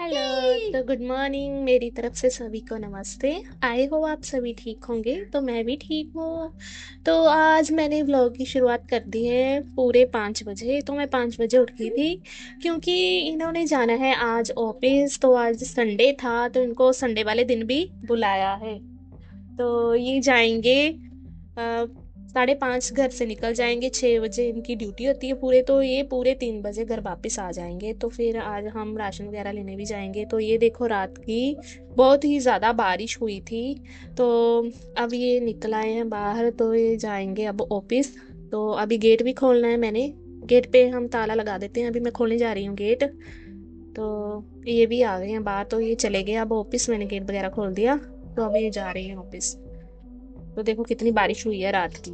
Hello. तो good morning मेरी तरफ से सभी को नमस्ते। आई हो आप सभी ठीक होंगे, तो मैं भी ठीक हूँ। तो आज मैंने व्लॉग की शुरुआत कर दी है पूरे 5 बजे। तो मैं 5 बजे उठ गई थी क्योंकि इन्होंने जाना है आज ऑफिस। तो आज संडे था तो इनको संडे वाले दिन भी बुलाया है। तो ये जाएंगे 5:30 घर से निकल जाएंगे, 6 बजे इनकी ड्यूटी होती है पूरे। तो ये पूरे 3 बजे घर वापस आ जाएंगे। तो फिर आज हम राशन वगैरह लेने भी जाएंगे। तो ये देखो रात की बहुत ही ज़्यादा बारिश हुई थी। तो अब ये निकल आए हैं बाहर, तो ये जाएंगे अब ऑफिस। तो अभी गेट भी खोलना है मैंने। गेट पे हम ताला लगा देते हैं, अभी मैं खोलने जा रही हूँ गेट। तो ये भी आ गए हैं बाहर, तो ये चले गए अब ऑफिस। मैंने गेट वगैरह खोल दिया, तो अभी ये जा रही है ऑफिस। तो देखो कितनी बारिश हुई है रात की।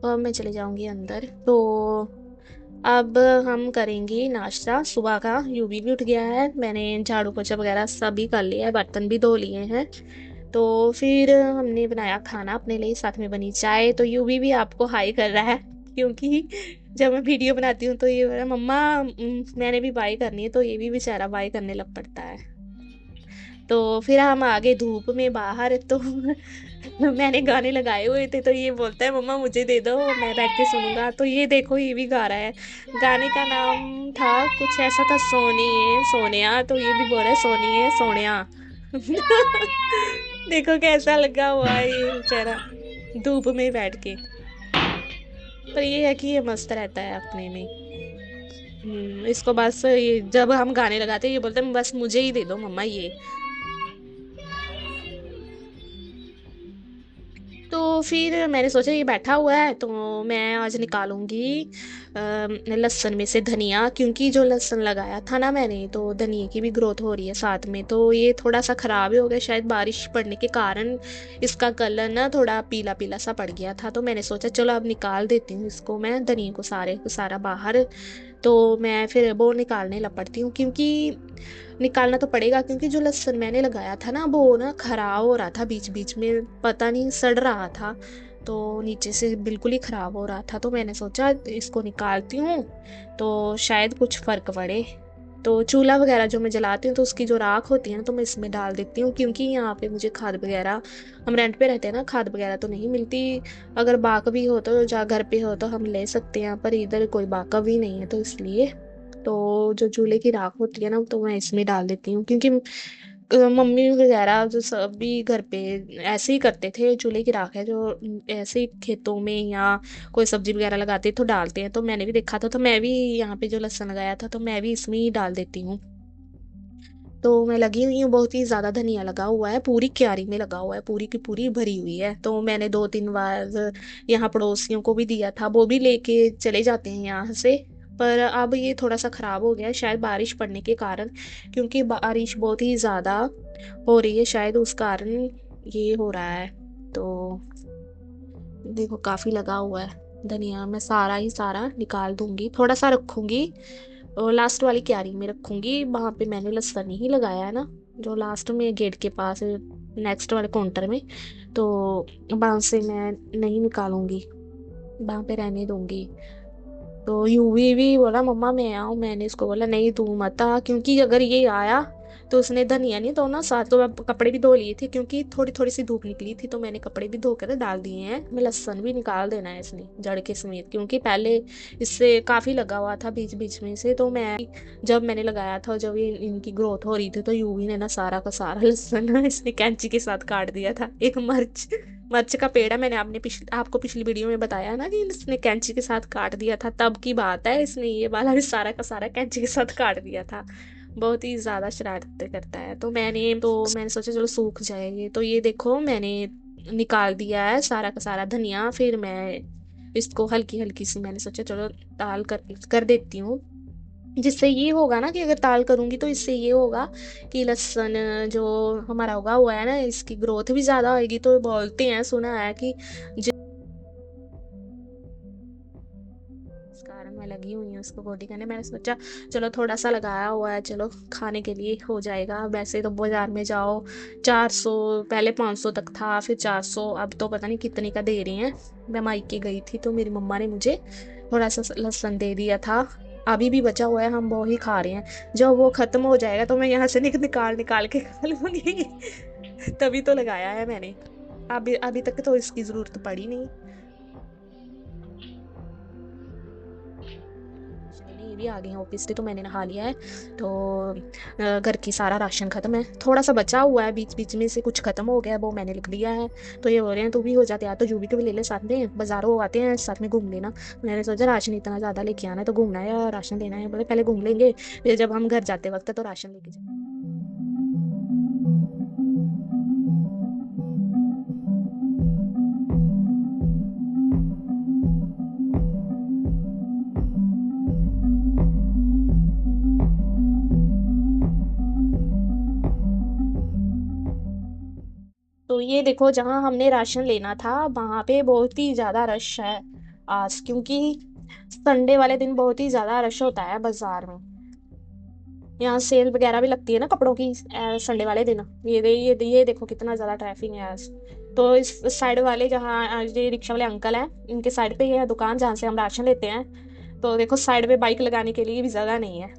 तो अब मैं चले जाऊंगी अंदर। तो अब हम करेंगे नाश्ता सुबह का। यूवी भी उठ गया है, मैंने झाड़ू पोछा वगैरह सभी कर लिया है, बर्तन भी धो लिए हैं। तो फिर हमने बनाया खाना अपने लिए, साथ में बनी चाय। तो यूवी भी आपको हाई कर रहा है क्योंकि जब मैं वीडियो बनाती हूँ तो ये बोल रहा है, मम्मा मैंने भी बाई करनी है। तो ये भी बेचारा बाई करने लग पड़ता है। तो फिर हम आ गए धूप में बाहर। तो मैंने गाने लगाए हुए थे, तो ये बोलता है मम्मा मुझे दे दो, मैं बैठ के सुनूंगा। तो ये देखो ये भी गा रहा है। गाने का नाम था कुछ ऐसा था, सोनिए सोनिया। तो ये भी बोल रहा है सोनिए सोनिया। देखो कैसा लगा हुआ है ये बेचारा धूप में बैठ के। पर ये है कि ये मस्त रहता है अपने में। इसको बस ये जब हम गाने लगाते हैं ये बोलते हैं बस मुझे ही दे दो मम्मा ये। तो फिर मैंने सोचा ये बैठा हुआ है तो मैं आज निकालूंगी लहसुन में से धनिया, क्योंकि जो लहसुन लगाया था ना मैंने, तो धनिया की भी ग्रोथ हो रही है साथ में। तो ये थोड़ा सा खराब ही हो गया शायद बारिश पड़ने के कारण। इसका कलर ना थोड़ा पीला पीला सा पड़ गया था। तो मैंने सोचा चलो अब निकाल देती हूँ इसको मैं, धनिया को सारे को सारा बाहर। तो मैं फिर वो निकालने लग पड़ती हूँ, क्योंकि निकालना तो पड़ेगा, क्योंकि जो लहसुन मैंने लगाया था ना वो ना खराब हो रहा था, बीच बीच में पता नहीं सड़ रहा था। तो नीचे से बिल्कुल ही खराब हो रहा था। तो मैंने सोचा इसको निकालती हूँ तो शायद कुछ फर्क पड़े। तो चूल्हा वगैरह जो मैं जलाती हूँ तो उसकी जो राख होती है ना, तो मैं इसमें डाल देती हूँ, क्योंकि यहाँ पे मुझे खाद वगैरह, हम रेंट पे रहते हैं ना, खाद वगैरह तो नहीं मिलती। अगर बाग भी हो तो जा घर पे हो तो हम ले सकते हैं, पर इधर कोई बाग भी नहीं है तो इसलिए। तो जो चूल्हे की राख होती है ना तो मैं इसमें डाल देती हूँ, क्योंकि मम्मी वगैरह जो सभी घर पे ऐसे ही करते थे। चूल्हे की राख है जो ऐसे ही खेतों में या कोई सब्जी वगैरह लगाते तो डालते हैं। तो मैंने भी देखा था, तो मैं भी यहाँ पे जो लहसुन लगाया था तो मैं भी इसमें ही डाल देती हूँ। तो मैं लगी हुई हूँ, बहुत ही ज्यादा धनिया लगा हुआ है, पूरी क्यारी में लगा हुआ है, पूरी की पूरी भरी हुई है। तो मैंने 2-3 बार यहाँ पड़ोसियों को भी दिया था, वो भी लेके चले जाते हैं यहाँ से। पर अब ये थोड़ा सा खराब हो गया है शायद बारिश पड़ने के कारण, क्योंकि बारिश बहुत ही ज्यादा हो रही है शायद उस कारण ये हो रहा है। तो देखो काफी लगा हुआ है धनिया, मैं सारा ही सारा निकाल दूंगी, थोड़ा सा रखूंगी और लास्ट वाली क्यारी में रखूंगी। वहां पे मैंने लहसुन ही लगाया है ना, जो लास्ट में गेट के पास नेक्स्ट वाले काउंटर में। तो वहां से मैं नहीं निकालूंगी, वहां पे रहने दूंगी। तो यूवी भी बोला मम्मा मैं आऊँ, मैंने इसको बोला नहीं तू मत आ, क्योंकि अगर ये आया तो उसने धनिया नहीं तो ना साथ। तो मैं कपड़े भी धो लिए थे क्योंकि थोड़ी थोड़ी सी धूप निकली थी, तो मैंने कपड़े भी धो कर डाल दिए हैं। मैं लहसुन भी निकाल देना है इसने जड़ के समेत, क्योंकि पहले इससे काफी लगा हुआ था बीच बीच में से। तो मैं जब मैंने लगाया था, जब ये इनकी ग्रोथ हो रही थी, तो यूवी ने ना सारा का सारा लहसुन इसने कैंची के साथ काट दिया था। एक मिर्च मिर्च का पेड़ है, मैंने आपको पिछली वीडियो में बताया ना कि इसने कैंची के साथ काट दिया था, तब की बात है। इसने ये वाला भी सारा का सारा कैंची के साथ काट दिया था। बहुत ही ज्यादा शरारतें करता है। तो मैंने सोचा चलो सूख जाएंगे। तो ये देखो मैंने निकाल दिया है सारा का सारा धनिया। फिर मैं इसको हल्की हल्की सी मैंने सोचा चलो ताल कर देती हूँ। जिससे ये होगा ना कि अगर ताल करूंगी तो इससे ये होगा कि लहसुन जो हमारा उगा हुआ है ना, इसकी ग्रोथ भी ज्यादा होगी। तो बोलते हैं, सुना है कि इस कारण मैं लगी हुई हूँ उसको बॉडी करने। मैंने सोचा चलो थोड़ा सा लगाया हुआ है, चलो खाने के लिए हो जाएगा। वैसे तो बाजार में जाओ 400, पहले 500 तक था, फिर 400, अब तो पता नहीं कितने का दे रही हैं। मैं मायके गई थी तो मेरी मम्मा ने मुझे थोड़ा सा लहसुन दे दिया था अभी भी बचा हुआ है, हम वो ही खा रहे हैं। जब वो खत्म हो जाएगा तो मैं यहाँ से निकाल निकाल के खा लूंगी। तभी तो लगाया है मैंने। अभी अभी तक तो इसकी जरूरत पड़ी नहीं। चलिए, ये भी आ गई हैं ऑफिस से, तो मैंने नहा लिया है। तो घर की सारा राशन खत्म है, थोड़ा सा बचा हुआ है बीच बीच में से, कुछ खत्म हो गया है, वो मैंने लिख दिया है। तो ये हो रहे हैं तू भी हो जाते यार, तो जूबी को भी ले ले साथ में, बाजारों आते हैं साथ में घूम लेना। मैंने सोचा राशन इतना ज़्यादा लेके आना है तो घूमना है या राशन लेना है, बोले पहले घूम लेंगे, फिर जब हम घर जाते वक्त तो राशन लेके जाए। तो ये देखो, जहाँ हमने राशन लेना था वहां पे बहुत ही ज्यादा रश है आज, क्योंकि संडे वाले दिन बहुत ही ज्यादा रश होता है बाजार में। यहाँ सेल वगैरह भी लगती है ना कपड़ों की संडे वाले दिन। ये देखो कितना ज्यादा ट्रैफिक है आज। तो इस साइड वाले, जहाँ ये रिक्शा वाले अंकल हैं, इनके साइड पे ये है दुकान जहाँ से हम राशन लेते हैं। तो देखो साइड पे बाइक लगाने के लिए भी जगह नहीं है,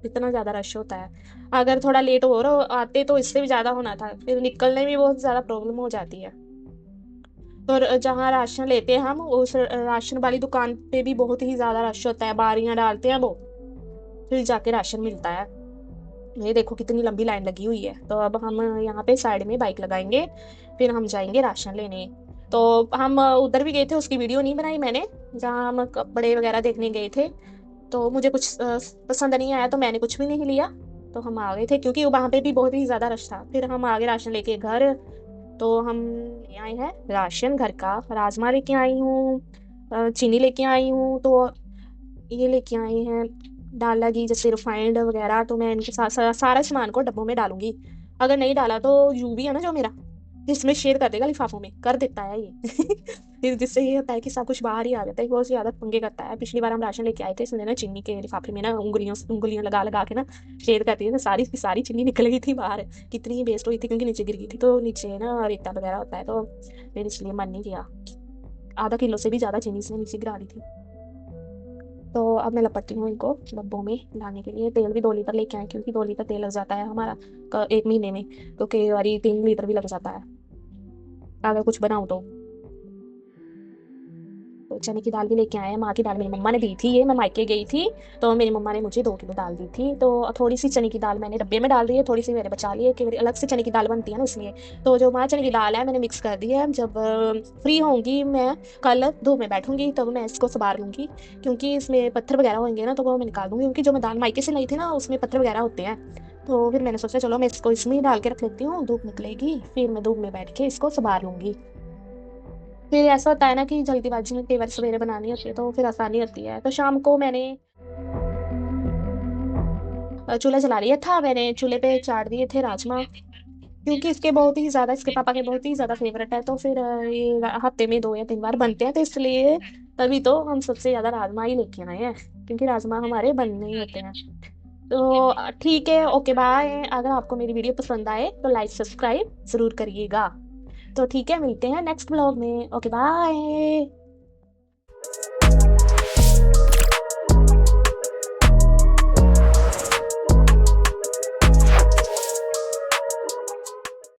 इतना ज्यादा रश होता है। अगर थोड़ा लेट हो रहा आते तो इससे भी ज्यादा होना था, फिर निकलने में बहुत ज्यादा प्रॉब्लम हो जाती है। तो जहाँ राशन लेते हैं हम, उस राशन वाली दुकान पे भी बहुत ही ज्यादा रश होता है, बारियां डालते हैं वो, फिर जाके राशन मिलता है। ये देखो कितनी लंबी लाइन लगी हुई है। तो अब हम यहाँ पे साइड में बाइक लगाएंगे, फिर हम जाएंगे राशन लेने। तो हम उधर भी गए थे, उसकी वीडियो नहीं बनाई मैंने, जहाँ हम कपड़े वगैरह देखने गए थे। तो मुझे कुछ पसंद नहीं आया तो मैंने कुछ भी नहीं लिया। तो हम आ गए थे क्योंकि वहां पे भी बहुत ही ज्यादा रश था, फिर हम आगे राशन लेके घर। तो हम ले आए हैं राशन घर का, राजमा लेके आई हूँ, चीनी लेके आई हूँ, तो ये लेके आए हैं डाला घी, जैसे रिफाइंड वगैरह। तो मैं इनके साथ सारा सामान को डब्बों में डालूंगी। अगर नहीं डाला तो यू भी है ना जो मेरा, इसमें शेयर कर देगा, लिफाफों में कर देता है ये। फिर जिससे ये होता है कि सब कुछ बाहर ही आ जाता है, बहुत ज्यादा पंगे करता है। पिछली बार हम राशन लेके आए थे, इसने ना चीनी के लिफाफे में ना उंगलियों उंगलियां लगा लगा के ना शेयर करती है, तो सारी की सारी चीनी निकल गई थी बाहर। कितनी ही वेस्ट हुई थी क्योंकि नीचे गिर गई थी, तो नीचे ना रेता वगैरह होता है, तो फिर इसलिए मन नहीं किया। आधा किलो से भी ज्यादा चीनी इसने नीचे गिरा दी थी। तो अब मैं लपटती हूँ इनको डब्बों में लाने के लिए। तेल भी 2 लीटर लेके आए, क्योंकि 2 लीटर तेल लग जाता है हमारा एक महीने में, तो कई बारी 3 लीटर भी लग जाता है अगर कुछ बनाऊँ तो। तो चने की दाल भी लेके आए हैं, माँ की दाल मेरी मम्मा ने दी थी, ये मैं मायके गई थी, तो मेरी मम्मा ने मुझे 2 किलो दाल दी थी। तो थोड़ी सी चने की दाल मैंने डब्बे में डाल दी है, थोड़ी सी मैंने बचा ली है कि मेरी अलग से चने की दाल बनती है ना इसलिए। तो जो माँ चने की दाल है मैंने मिक्स कर दी है। जब फ्री होंगी मैं, कल धूप में बैठूंगी, तब मैं इसको संभार लूंगी, क्योंकि इसमें पत्थर वगैरह होंगे ना, तो वो मैं निकाल दूंगी, क्योंकि जो मैं दाल मायके से लाई थी ना उसमें पत्थर वगैरह होते हैं। तो फिर मैंने सोचा चलो मैं इसको इसमें ही डाल के रख लेती हूँ, धूप निकलेगी फिर मैं धूप में बैठ के इसको संभार लूंगी। फिर ऐसा होता है ना कि जल्दीबाजी में कई बार सवेरे बनानी होती है तो फिर आसानी होती है। तो शाम को मैंने चूल्हा जला लिया था, मैंने चूल्हे पे चाढ़ दिए थे राजमा, क्योंकि इसके पापा के बहुत ही ज्यादा फेवरेट है। तो फिर ये हफ्ते में 2 या 3 बार बनते हैं, तो इसलिए तभी तो हम सबसे ज्यादा राजमा ही लेके आए हैं, क्योंकि राजमा हमारे बनने ही होते हैं। तो ठीक है, ओके बाय। अगर आपको मेरी वीडियो पसंद आए तो लाइक सब्सक्राइब जरूर करिएगा। तो ठीक है, मिलते हैं नेक्स्ट ब्लॉग में, ओके बाय।